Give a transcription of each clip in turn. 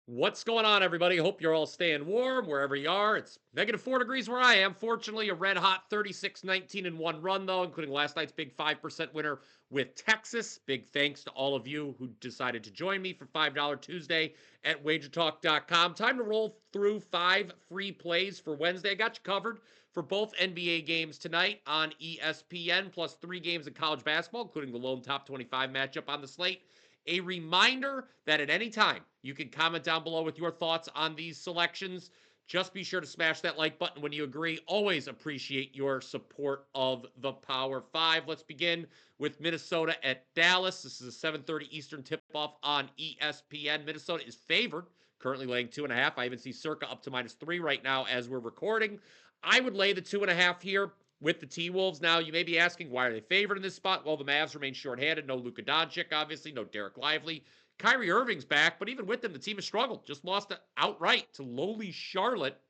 What's going on, everybody? Hope you're all staying warm wherever you are. It's -4 degrees where I am. Fortunately, a red hot 36-19-1 run, though, including last night's big 5% winner with Texas. Big thanks to all of you who decided to join me for $5 Tuesday at WagerTalk.com. Time to roll through 5 free plays for Wednesday. I got you covered for both NBA games tonight on ESPN, plus 3 games of college basketball, including the lone top 25 matchup on the slate. A reminder that at any time you can comment down below with your thoughts on these selections. Just be sure to smash that like button when you agree. Always appreciate your support of the Power 5. Let's begin with Minnesota at Dallas. This is a 7:30 Eastern tip-off on ESPN. Minnesota is favored, currently laying 2.5. I even see Circa up to -3 right now as we're recording. I would lay the 2.5 here with the T-Wolves. Now, you may be asking, why are they favored in this spot? Well, the Mavs remain shorthanded. No Luka Doncic, obviously. No Derek Lively. Kyrie Irving's back, but even with them, the team has struggled. Just lost outright to lowly Charlotte.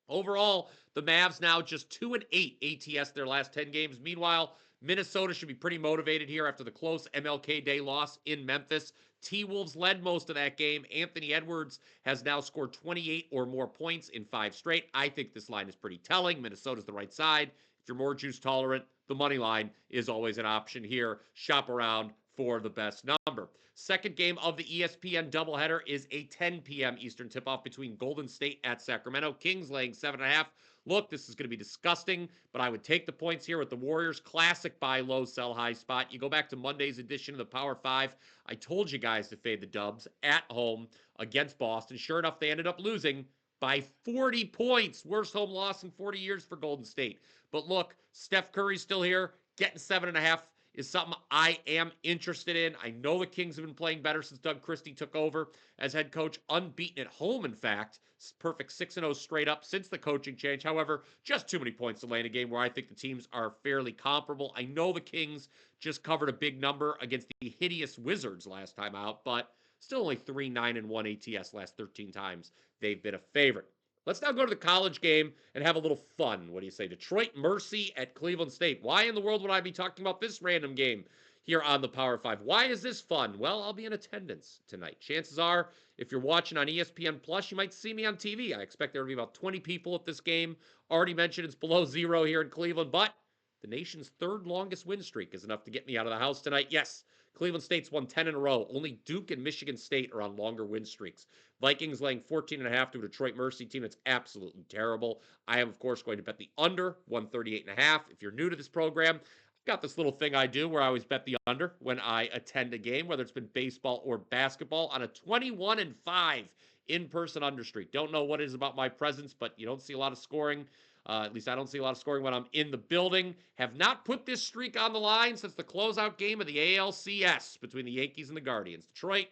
Overall, the Mavs now just 2-8 ATS their last 10 games. Meanwhile, Minnesota should be pretty motivated here after the close MLK Day loss in Memphis. T-Wolves led most of that game. Anthony Edwards has now scored 28 or more points in 5 straight. I think this line is pretty telling. Minnesota's the right side. If you're more juice tolerant, the money line is always an option here. Shop around for the best number. Second game of the ESPN doubleheader is a 10 p.m. Eastern tip-off between Golden State at Sacramento. Kings laying 7.5. Look, this is going to be disgusting, but I would take the points here with the Warriors. Classic buy low, sell high spot. You go back to Monday's edition of the Power 5. I told you guys to fade the Dubs at home against Boston. Sure enough, they ended up losing by 40 points. Worst home loss in 40 years for Golden State. But look, Steph Curry's still here. Getting 7.5 is something I am interested in. I know the Kings have been playing better since Doug Christie took over as head coach, unbeaten at home, in fact. Perfect 6-0 straight up since the coaching change. However, just too many points to lay in a game where I think the teams are fairly comparable. I know the Kings just covered a big number against the hideous Wizards last time out, but still only 3-9-1 ATS last 13 times they've been a favorite. Let's now go to the college game and have a little fun. What do you say? Detroit Mercy at Cleveland State. Why in the world would I be talking about this random game here on the Power 5? Why is this fun? Well, I'll be in attendance tonight. Chances are, if you're watching on ESPN Plus, you might see me on TV. I expect there to be about 20 people at this game. Already mentioned it's below zero here in Cleveland, but the nation's third longest win streak is enough to get me out of the house tonight. Yes, Cleveland State's won 10 in a row. Only Duke and Michigan State are on longer win streaks. Vikings laying 14.5 to a Detroit Mercy team that's absolutely terrible. I am, of course, going to bet the under 138.5. If you're new to this program, I've got this little thing I do where I always bet the under when I attend a game, whether it's been baseball or basketball, on a 21-5 in-person understreak. Don't know what it is about my presence, but you don't see a lot of scoring. At least I don't see a lot of scoring when I'm in the building. Have not put this streak on the line since the closeout game of the ALCS between the Yankees and the Guardians. Detroit,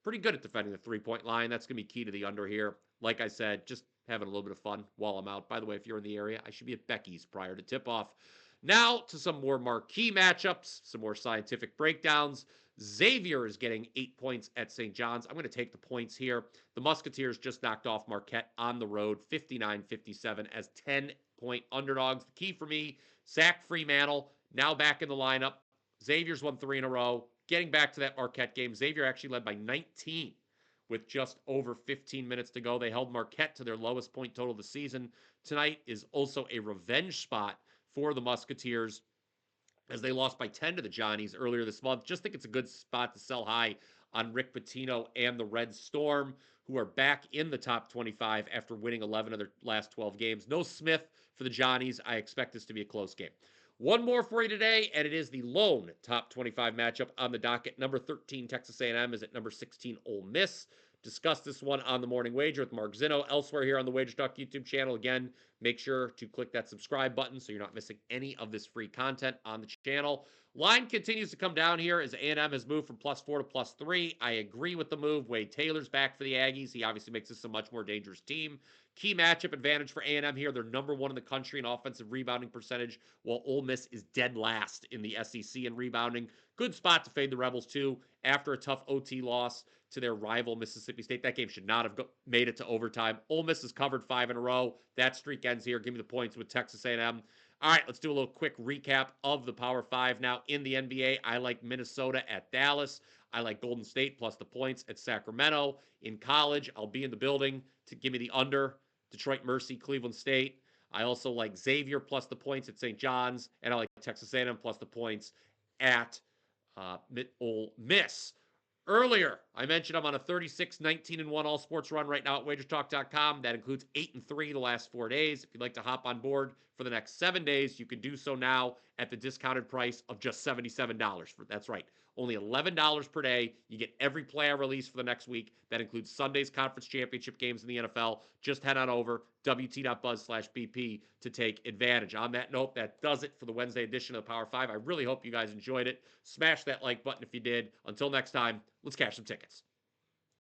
pretty good at defending the three-point line. That's going to be key to the under here. Like I said, just having a little bit of fun while I'm out. By the way, if you're in the area, I should be at Becky's prior to tip-off. Now to some more marquee matchups, some more scientific breakdowns. Xavier is getting 8 points at St. John's. I'm going to take the points here. The Musketeers just knocked off Marquette on the road, 59-57 as 10-point underdogs. The key for me, Zach Freemantle, now back in the lineup. Xavier's won 3 in a row. Getting back to that Marquette game, Xavier actually led by 19 with just over 15 minutes to go. They held Marquette to their lowest point total of the season. Tonight is also a revenge spot for the Musketeers as they lost by 10 to the Johnnies earlier this month. Just think it's a good spot to sell high on Rick Pitino and the Red Storm, who are back in the top 25 after winning 11 of their last 12 games. No Smith for the Johnnies. I expect this to be a close game. One more for you today, and it is the lone top 25 matchup on the docket. Number 13, Texas A&M is at number 16, Ole Miss. Discuss this one on the Morning Wager with Mark Zinno. Elsewhere here on the WagerTalk YouTube channel. Again, make sure to click that subscribe button so you're not missing any of this free content on the channel. Line continues to come down here as A&M has moved from +4 to +3. I agree with the move. Wade Taylor's back for the Aggies. He obviously makes this a much more dangerous team. Key matchup advantage for A&M here. They're number 1 in the country in offensive rebounding percentage, while Ole Miss is dead last in the SEC in rebounding. Good spot to fade the Rebels, too, after a tough OT loss to their rival Mississippi State. That game should not have made it to overtime. Ole Miss has covered 5 in a row. That streak ends here. Give me the points with Texas A&M. All right, let's do a little quick recap of the Power 5 now in the NBA. I like Minnesota at Dallas. I like Golden State plus the points at Sacramento. In college, I'll be in the building to give me the under. Detroit Mercy, Cleveland State. I also like Xavier plus the points at St. John's, and I like Texas A&M plus the points at Ole Miss. Earlier, I mentioned I'm on a 36-19-1 all sports run right now at WagerTalk.com. That includes 8-3 the last 4 days. If you'd like to hop on board for the next 7 days, you can do so now at the discounted price of just $77. That's right, only $11 per day. You get every play I release for the next week. That includes Sunday's conference championship games in the NFL. Just head on over wt.buzz/BP to take advantage. On that note, that does it for the Wednesday edition of the Power 5. I really hope you guys enjoyed it. Smash that like button if you did. Until next time, let's cash some tickets.